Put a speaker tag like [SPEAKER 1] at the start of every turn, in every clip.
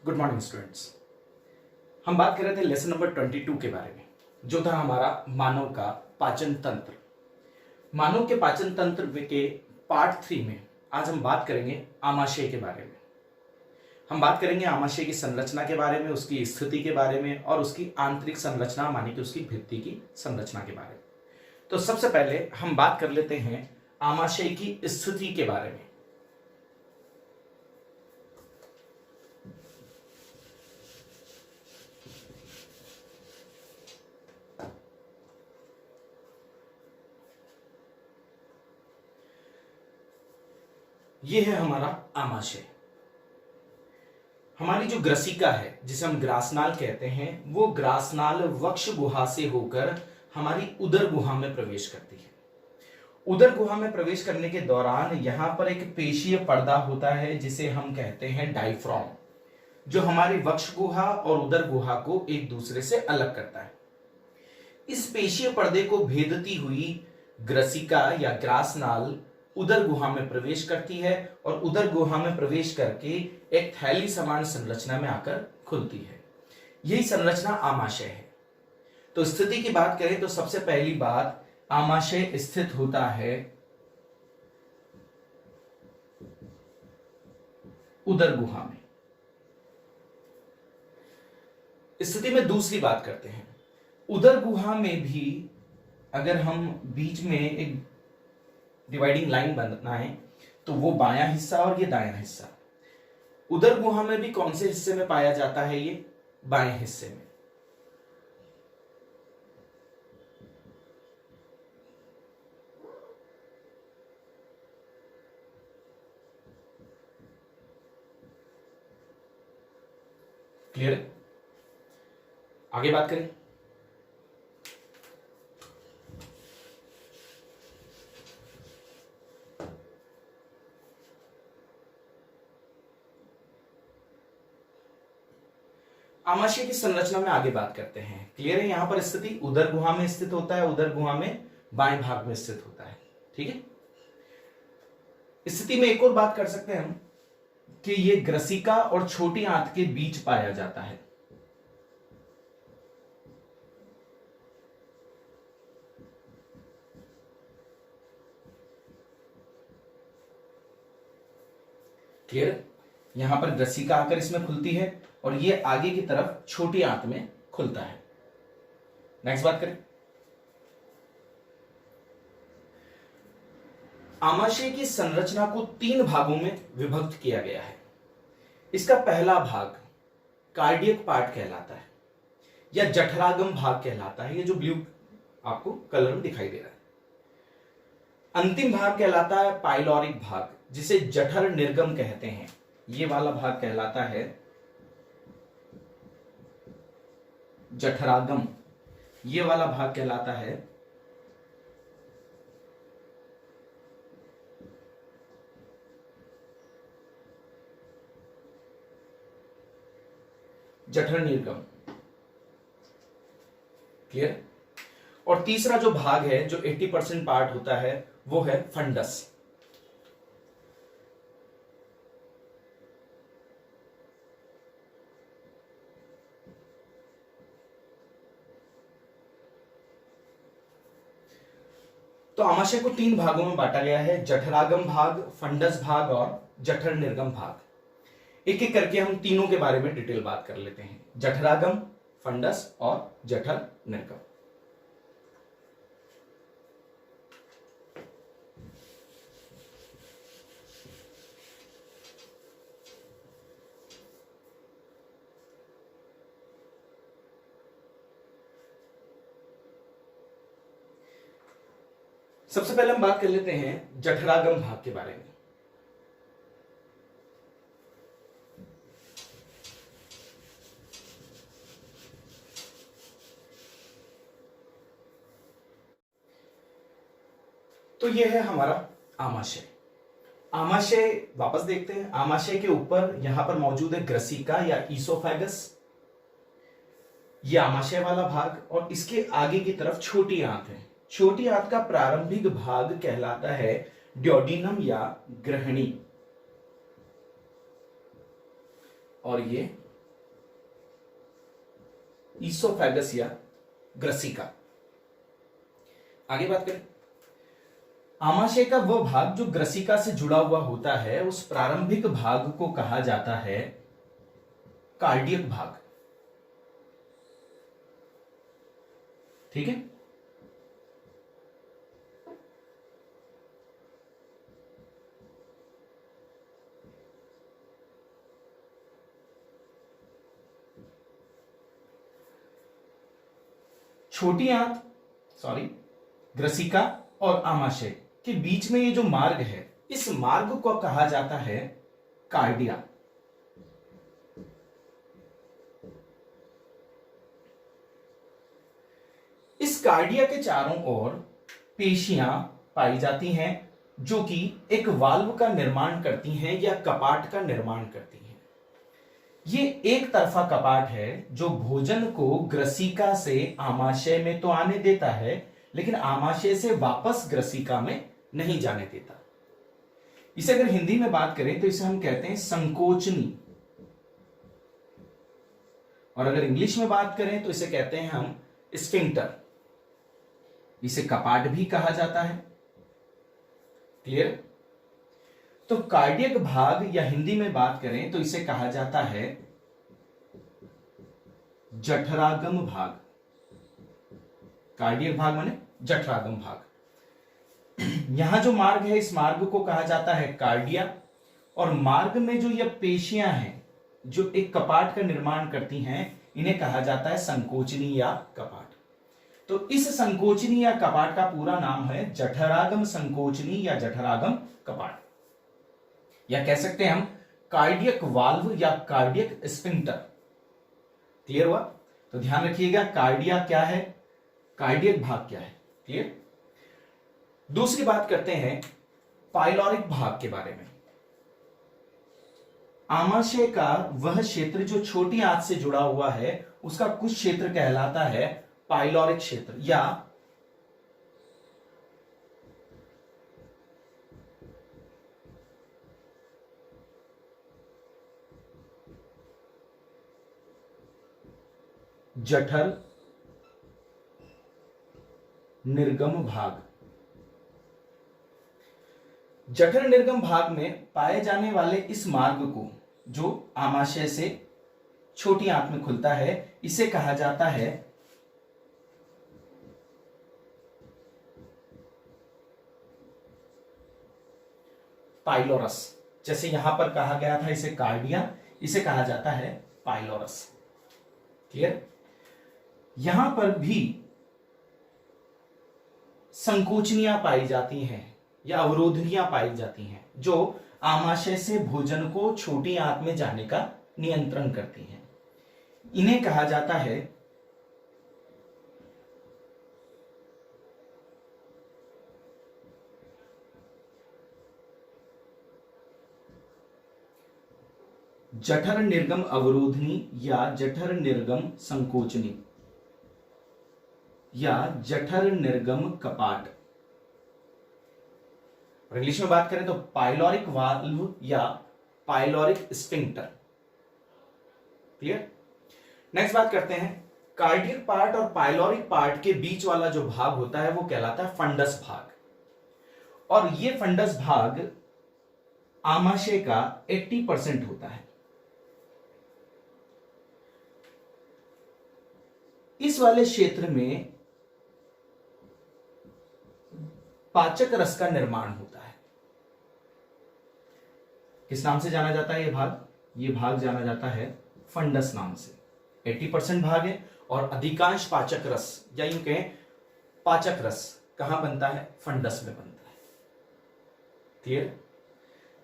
[SPEAKER 1] Good morning students. हम बात कर रहे थे लेसन नंबर 22 के बारे में, जो था हमारा मानव का पाचन तंत्र। मानव के पाचन तंत्र के पार्ट 3 में आज हम बात करेंगे आमाशय के बारे में। हम बात करेंगे आमाशय की संरचना के बारे में, उसकी स्थिति के बारे में और उसकी आंतरिक संरचना मानी कि उसकी भित्ति की संरचना के बारे में। तो सबसे पहले हम बात कर लेते हैं आमाशय की स्थिति के बारे में। यह है हमारा आमाशय। हमारी जो ग्रसिका है, जिसे हम ग्रासनाल कहते हैं, वो ग्रासनाल वक्ष गुहा से होकर हमारी उदर गुहा में प्रवेश करती है। उदर गुहा में प्रवेश करने के दौरान यहां पर एक पेशीय पर्दा होता है जिसे हम कहते हैं डायफ्राम, जो हमारी वक्ष गुहा और उदर गुहा को एक दूसरे से अलग करता है। इस पेशीय पर्दे को भेदती हुई ग्रसिका या ग्रासनाल उदर गुहा में प्रवेश करती है और उदर गुहा में प्रवेश करके एक थैली समान संरचना में आकर खुलती है। यही संरचना आमाशय है। तो स्थिति की बात करें तो सबसे पहली बात, आमाशय स्थित होता है उदर गुहा में। स्थिति में दूसरी बात करते हैं, उदर गुहा में भी अगर हम बीच में एक डिवाइडिंग लाइन बनाएं तो वो बायां हिस्सा और ये दायां हिस्सा। उदर गुहा में भी कौन से हिस्से में पाया जाता है? ये बाएं हिस्से में। क्लियर? आगे बात करें। आमाशय की संरचना में आगे बात करते हैं। क्लियर है? यहां पर स्थिति उदर गुहा में स्थित होता है, उदर गुहा में बाएं भाग में स्थित होता है। ठीक है। स्थिति में एक और बात कर सकते हैं हम कि ये ग्रसिका और छोटी आंत के बीच पाया जाता है। क्लियर? यहां पर ग्रसिका आकर इसमें खुलती है और ये आगे की तरफ छोटी आंत में खुलता है। नेक्स्ट बात करें। आमाशय की संरचना को 3 भागों में विभक्त किया गया है। इसका पहला भाग कार्डियक पार्ट कहलाता है या जठरागम भाग कहलाता है। ये जो ब्लू आपको कलर में दिखाई दे रहा है। अंतिम भाग कहलाता है पाइलोरिक भाग, जिसे जठर निर्गम कहते हैं। ये वाला भाग कहलाता है जठरागम। ये वाला भाग कहलाता है जठर निर्गम। क्लियर? और तीसरा जो भाग है, जो 80% पार्ट होता है, वो है फंडस। तो आमाशय को 3 भागों में बांटा गया है, जठरागम भाग, फंडस भाग और जठर निर्गम भाग। एक एक करके हम तीनों के बारे में डिटेल बात कर लेते हैं, जठरागम, फंडस और जठर निर्गम। सबसे पहले हम बात कर लेते हैं जठरागम भाग के बारे में। तो यह है हमारा आमाशय। आमाशय वापस देखते हैं। आमाशय के ऊपर यहां पर मौजूद है ग्रसिका या ईसोफेगस, यह आमाशय वाला भाग, और इसके आगे की तरफ छोटी आंत है। छोटी आंत का प्रारंभिक भाग कहलाता है ड्योडिनम या ग्रहणी, और ये ईसोफेगस या ग्रसिका। आगे बात करें, आमाशय का वह भाग जो ग्रसिका से जुड़ा हुआ होता है, उस प्रारंभिक भाग को कहा जाता है कार्डियक भाग। ठीक है, छोटी आंत ग्रसिका और आमाशय के बीच में ये जो मार्ग है, इस मार्ग को कहा जाता है कार्डिया। इस कार्डिया के चारों ओर पेशियां पाई जाती हैं जो कि एक वाल्व का निर्माण करती हैं या कपाट का निर्माण करती हैं। ये एक तरफा कपाट है जो भोजन को ग्रसिका से आमाशय में तो आने देता है, लेकिन आमाशय से वापस ग्रसिका में नहीं जाने देता। इसे अगर हिंदी में बात करें तो इसे हम कहते हैं संकोचनी, और अगर इंग्लिश में बात करें तो इसे कहते हैं हम स्फिंक्टर। इसे कपाट भी कहा जाता है। क्लियर? तो कार्डियक भाग या हिंदी में बात करें तो इसे कहा जाता है जठरागम भाग। कार्डियक भाग माने जठरागम भाग। यहां जो मार्ग है, इस मार्ग को कहा जाता है कार्डिया, और मार्ग में जो ये पेशियां हैं जो एक कपाट का निर्माण करती हैं, इन्हें कहा जाता है संकोचनी या कपाट। तो इस संकोचनी या कपाट का पूरा नाम है जठरागम संकोचनी या जठरागम कपाट, या कह सकते हैं हम कार्डियक वाल्व या कार्डियक स्फिंक्टर। क्लियर हुआ? तो ध्यान रखिएगा, कार्डिया क्या है, कार्डियक भाग क्या है। क्लियर? दूसरी बात करते हैं पाइलोरिक भाग के बारे में। आमाशय का वह क्षेत्र जो छोटी आंत से जुड़ा हुआ है, उसका कुछ क्षेत्र कहलाता है पाइलोरिक क्षेत्र या जठर निर्गम भाग। जठर निर्गम भाग में पाए जाने वाले इस मार्ग को, जो आमाशय से छोटी आंत में खुलता है, इसे कहा जाता है पाइलोरस। जैसे यहां पर कहा गया था इसे कार्डिया, इसे कहा जाता है पाइलोरस। क्लियर? यहां पर भी संकोचनियां पाई जाती हैं या अवरोधनियां पाई जाती हैं जो आमाशय से भोजन को छोटी आंत में जाने का नियंत्रण करती हैं। इन्हें कहा जाता है जठर निर्गम अवरोधनी या जठर निर्गम संकोचनी या जठर निर्गम कपाट। और इंग्लिश में बात करें तो पाइलोरिक वाल्व या पाइलोरिक स्फिंक्टर। क्लियर? नेक्स्ट बात करते हैं कार्डियक पार्ट और पाइलोरिक पार्ट के बीच वाला जो भाग होता है वो कहलाता है फंडस भाग, और ये फंडस भाग आमाशय का 80% होता है। इस वाले क्षेत्र में पाचक रस का निर्माण होता है। किस नाम से जाना जाता है ये भाग? ये भाग जाना जाता है फंडस नाम से। 80% भाग है और अधिकांश पाचक रस या यूं कहें पाचक रस कहां बनता है? फंडस में बनता है। क्लियर?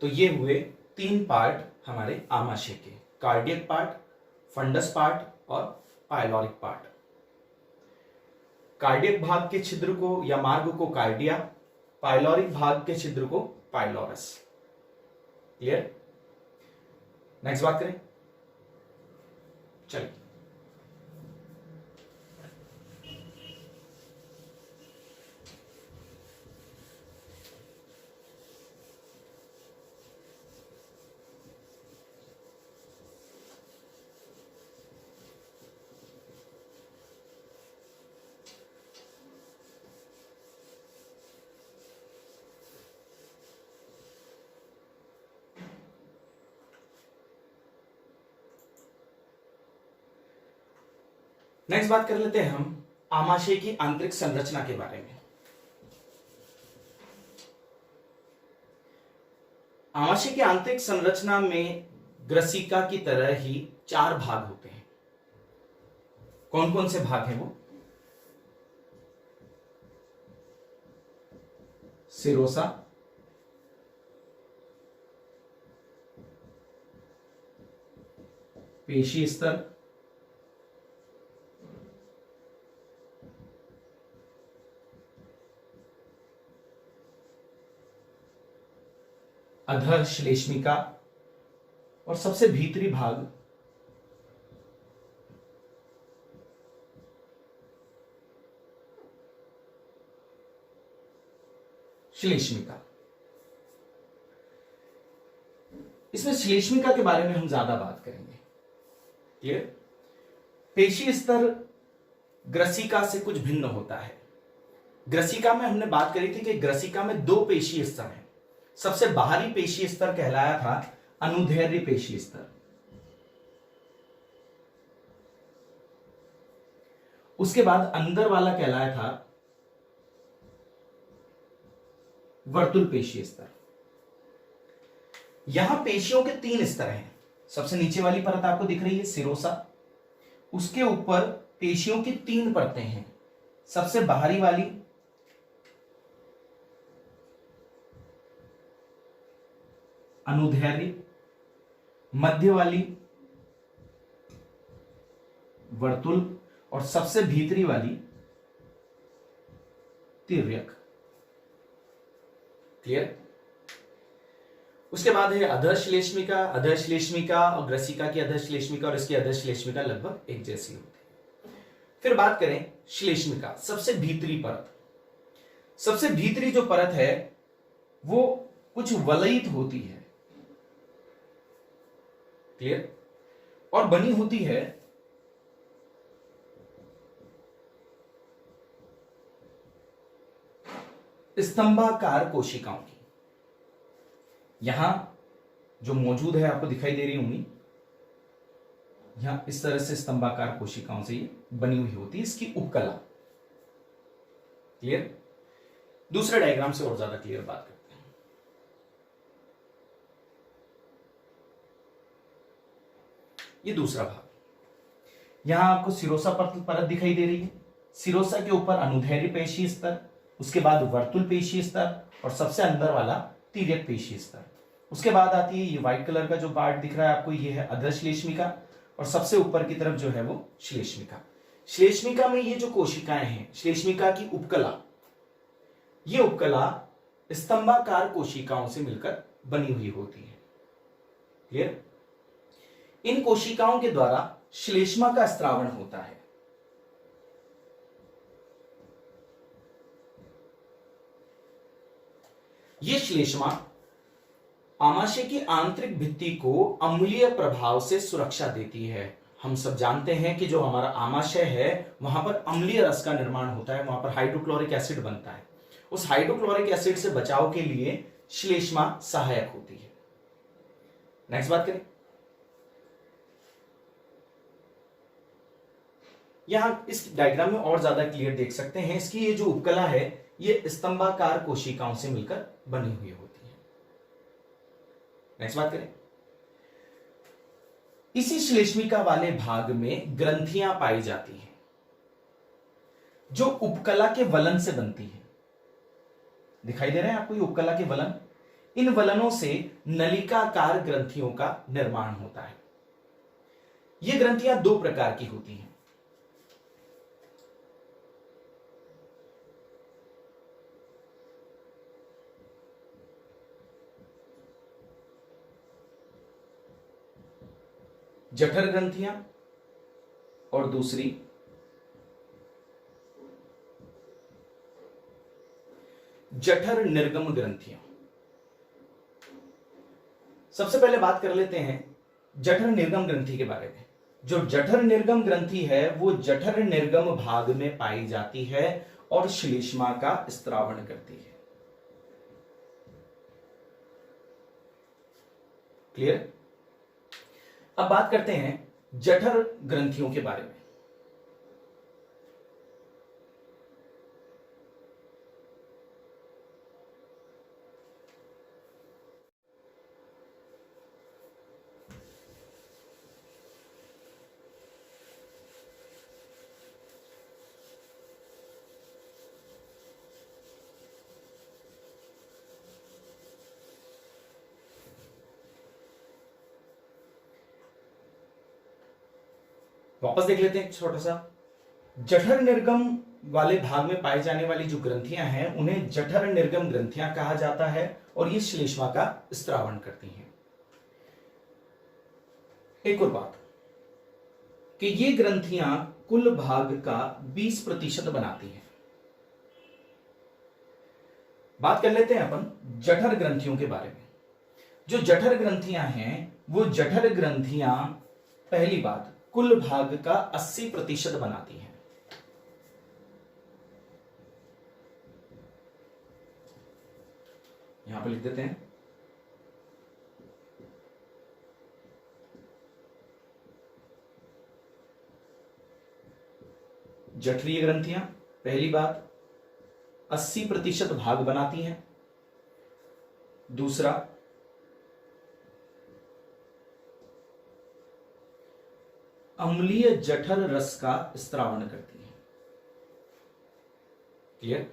[SPEAKER 1] तो ये हुए 3 पार्ट हमारे आमाशय के, कार्डियक पार्ट, फंडस पार्ट और पाइलोरिक पार्ट। कार्डियक भाग के छिद्र को या मार्ग को कार्डिया, पाइलोरिक भाग के छिद्र को पाइलोरस। क्लियर? नेक्स्ट बात करें, चलिए। नेक्स्ट बात कर लेते हैं हम आमाशय की आंतरिक संरचना के बारे में। आमाशय की आंतरिक संरचना में ग्रसिका की तरह ही 4 भाग होते हैं। कौन कौन से भाग हैं वो? सिरोसा, पेशी स्तर, अधर श्लेष्मिका और सबसे भीतरी भाग श्लेष्मिका। इसमें श्लेष्मिका के बारे में हम ज्यादा बात करेंगे। क्लियर? पेशी स्तर ग्रसिका से कुछ भिन्न होता है। ग्रसिका में हमने बात करी थी कि ग्रसिका में 2 पेशी स्तर हैं। सबसे बाहरी पेशी स्तर कहलाया था अनुदैर्घ्य पेशी स्तर। उसके बाद अंदर वाला कहलाया था वर्तुल पेशी स्तर। यहां पेशियों के 3 स्तर हैं। सबसे नीचे वाली परत आपको दिख रही है सिरोसा, उसके ऊपर पेशियों की 3 परतें हैं। सबसे बाहरी वाली अनुदैर्घ्य, मध्य वाली वर्तुल और सबसे भीतरी वाली तिर्यक। क्लियर? उसके बाद है अधर श्लेष्मिका। अधर श्लेष्मिका और ग्रसिका की अधर श्लेष्मिका और इसकी अधर श्लेष्मिका लगभग एक जैसी होती है। फिर बात करें श्लेष्मिका, सबसे भीतरी परत। सबसे भीतरी जो परत है वो कुछ वलयित होती है। क्लियर? और बनी होती है स्तंभाकार कोशिकाओं की। यहां जो मौजूद है आपको दिखाई दे रही होंगी, यहां इस तरह से स्तंभाकार कोशिकाओं से ये बनी हुई होती है, इसकी उपकला। क्लियर? दूसरे डायग्राम से और ज्यादा क्लियर बात करते हैं। ये दूसरा भाग, यहां आपको सिरोसा परत दिखाई दे रही है। सिरोसा के ऊपर अनुदैर्घ्य पेशी स्तर, उसके बाद वर्तुल पेशी स्तर और सबसे अंदर वाला तिर्यक पेशी स्तर। उसके बाद आती है ये व्हाइट कलर का जो पार्ट दिख रहा है आपको, ये है अधर श्लेष्मिका और सबसे ऊपर की तरफ जो है वो श्लेष्मिका। श्लेष्मिका में ये जो कोशिकाएं हैं, श्लेष्मिका की उपकला, ये उपकला स्तंभाकार कोशिकाओं से मिलकर बनी हुई होती है। क्लियर? इन कोशिकाओं के द्वारा श्लेष्मा का स्त्रावण होता है। यह श्लेष्मा आमाशय की आंतरिक भित्ति को अम्लीय प्रभाव से सुरक्षा देती है। हम सब जानते हैं कि जो हमारा आमाशय है वहां पर अम्लीय रस का निर्माण होता है, वहां पर हाइड्रोक्लोरिक एसिड बनता है। उस हाइड्रोक्लोरिक एसिड से बचाव के लिए श्लेष्मा सहायक होती है। नेक्स्ट बात करें, यहां इस डायग्राम में और ज्यादा क्लियर देख सकते हैं, इसकी ये जो उपकला है ये स्तंभाकार कोशिकाओं से मिलकर बनी हुई होती है। नेक्स्ट बात करें, इसी श्लेष्मिका वाले भाग में ग्रंथियां पाई जाती हैं जो उपकला के वलन से बनती हैं। दिखाई दे रहे हैं आपको ये उपकला के वलन? इन वलनों से नलिकाकार ग्रंथियों का निर्माण होता है। ये ग्रंथियां 2 प्रकार की होती हैं। जठर ग्रंथियां और दूसरी जठर निर्गम ग्रंथियां। सबसे पहले बात कर लेते हैं जठर निर्गम ग्रंथि के बारे में। जो जठर निर्गम ग्रंथि है वो जठर निर्गम भाग में पाई जाती है और श्लेष्मा का स्त्रावण करती है। क्लियर? अब बात करते हैं जठर ग्रंथियों के बारे में। वापस देख लेते हैं छोटा सा। जठर निर्गम वाले भाग में पाई जाने वाली जो ग्रंथियां हैं उन्हें जठर निर्गम ग्रंथियां कहा जाता है और ये श्लेष्मा का स्त्रावण करती हैं। एक और बात कि ये ग्रंथियां कुल भाग का 20% बनाती हैं। बात कर लेते हैं अपन जठर ग्रंथियों के बारे में। जो जठर ग्रंथियां हैं वो जठर ग्रंथियां पहली बात कुल भाग का 80% बनाती हैं। यहां पर लिख देते हैं जठरीय ग्रंथियां पहली बात 80% भाग बनाती हैं। दूसरा अम्लीय जठर रस का स्त्रावण करती है। क्लियर?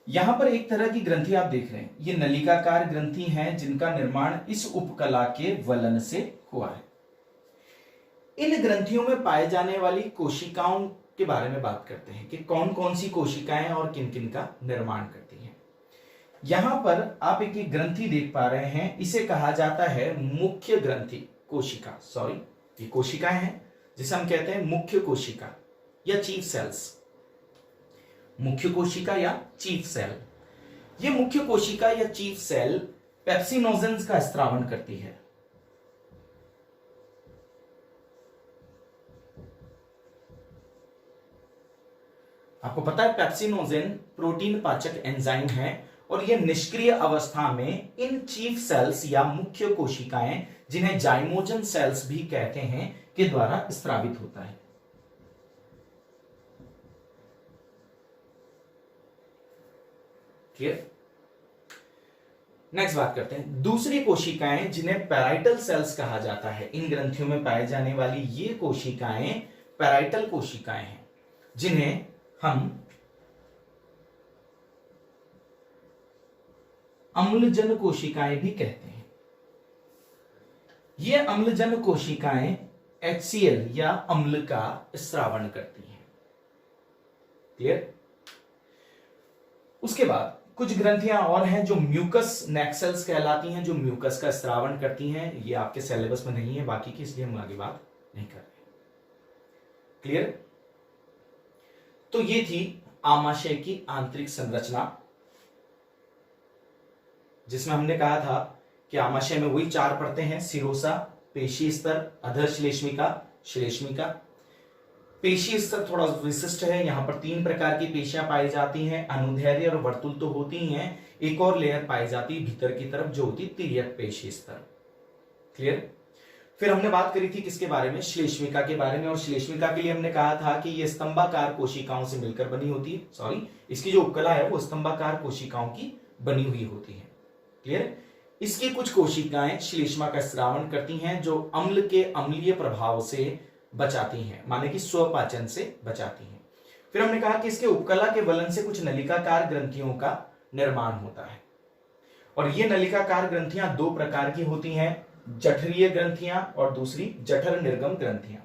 [SPEAKER 1] यहां पर एक तरह की ग्रंथि आप देख रहे हैं, ये नलिकाकार ग्रंथि हैं जिनका निर्माण इस उपकला के वलन से हुआ है। इन ग्रंथियों में पाए जाने वाली कोशिकाओं के बारे में बात करते हैं कि कौन कौन सी कोशिकाएं और किन किन का निर्माण करती हैं। यहां पर आप एक ग्रंथि देख पा रहे हैं, इसे कहा जाता है मुख्य ग्रंथि कोशिका। सॉरी, ये कोशिकाएं हैं जिसे हम कहते हैं मुख्य कोशिका या चीफ सेल्स। मुख्य कोशिका या चीफ सेल। ये मुख्य कोशिका या चीफ सेल पेप्सिनोजेंस का स्त्रावण करती है। आपको पता है पेप्सिनोजेन प्रोटीन पाचक एंजाइम है और यह निष्क्रिय अवस्था में इन चीफ सेल्स या मुख्य कोशिकाएं, जिन्हें जाइमोजन सेल्स भी कहते हैं, के द्वारा स्रावित होता है। क्लियर? नेक्स्ट बात करते हैं दूसरी कोशिकाएं जिन्हें पैराइटल सेल्स कहा जाता है। इन ग्रंथियों में पाए जाने वाली ये कोशिकाएं पैराइटल कोशिकाएं हैं, जिन्हें हम अम्लजन कोशिकाएं भी कहते हैं। ये अम्लजन कोशिकाएं HCl या अम्ल का स्रावण करती हैं। क्लियर? उसके बाद कुछ ग्रंथियां और हैं जो म्यूकस नेक्सेल्स कहलाती हैं, जो म्यूकस का स्रावण करती हैं। ये आपके सिलेबस में नहीं है बाकी की, इसलिए हम आगे बात नहीं कर रहे। क्लियर? तो ये थी आमाशय की आंतरिक संरचना, जिसमें हमने कहा था कि आमाशय में वही 4 परतें हैं, सिरोसा, पेशी स्तर, अधर श्लेष्मिका, श्लेष्मिका। पेशी स्तर थोड़ा विशिष्ट है, यहां पर 3 प्रकार की पेशियां पाई जाती हैं। अनुदैर्ध्य और वर्तुल तो होती ही हैं, एक और लेयर पाई जाती है भीतर की तरफ जो होती तिर्यक पेशी स्तर। क्लियर? फिर हमने बात करी थी किसके बारे में? श्लेष्मिका के बारे में। और श्लेष्मिका के लिए हमने कहा था कि यह स्तंभाकार कोशिकाओं से मिलकर बनी होती है। सॉरी, इसकी जो उपकला है वो स्तंभाकार कोशिकाओं की बनी हुई होती है। क्लियर? इसकी कुछ कोशिकाएं श्लेष्मा का स्रावण करती हैं, जो अम्ल के अम्लीय प्रभाव से बचाती हैं, माने कि स्वपाचन से बचाती हैं। फिर हमने कहा कि इसके उपकला के वलन से कुछ नलिकाकार ग्रंथियों का निर्माण होता है, और ये नलिकाकार ग्रंथियां 2 प्रकार की होती हैं, जठरीय ग्रंथियां और दूसरी जठर निर्गम ग्रंथियां।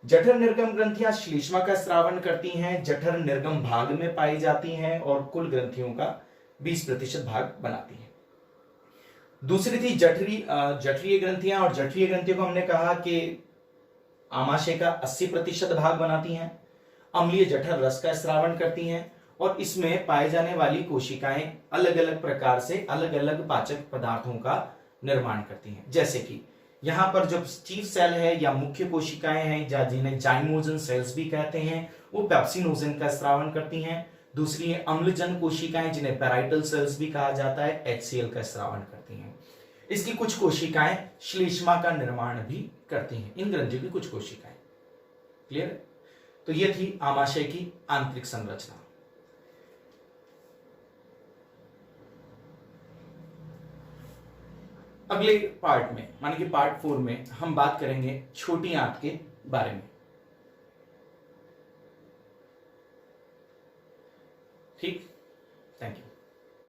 [SPEAKER 1] जठर निर्गम ग्रंथियां श्लेष्मा का स्रावण करती हैं, जठर निर्गम भाग में पाई जाती हैं और कुल ग्रंथियों का 20% भाग बनाती हैं। दूसरी थी जठरीय ग्रंथियां, और जठरीय ग्रंथियों को हमने कहा कि आमाशय का 80% भाग बनाती हैं, अम्लीय जठर रस का स्रावण करती हैं, और इसमें पाए जाने वाली कोशिकाएं अलग अलग प्रकार से अलग अलग पाचक पदार्थों का निर्माण करती हैं। जैसे कि यहां पर जो चीफ सेल है या मुख्य कोशिकाएं हैं, जिन्हें जाइमोजन सेल्स भी कहते हैं, वो पेप्सिनोजेन का स्रावण करती हैं। दूसरी अम्लजन कोशिकाएं जिन्हें पैराइटल सेल्स भी कहा जाता है, HCl का स्रावण करती हैं। इसकी कुछ कोशिकाएं श्लेष्मा का निर्माण भी करती हैं, इन ग्रंथियों की कुछ कोशिकाएं। क्लियर? तो ये थी आमाशय की आंतरिक संरचना। अगले पार्ट में, माने कि पार्ट 4 में, हम बात करेंगे छोटी आंत के बारे में। ठीक? Thank you.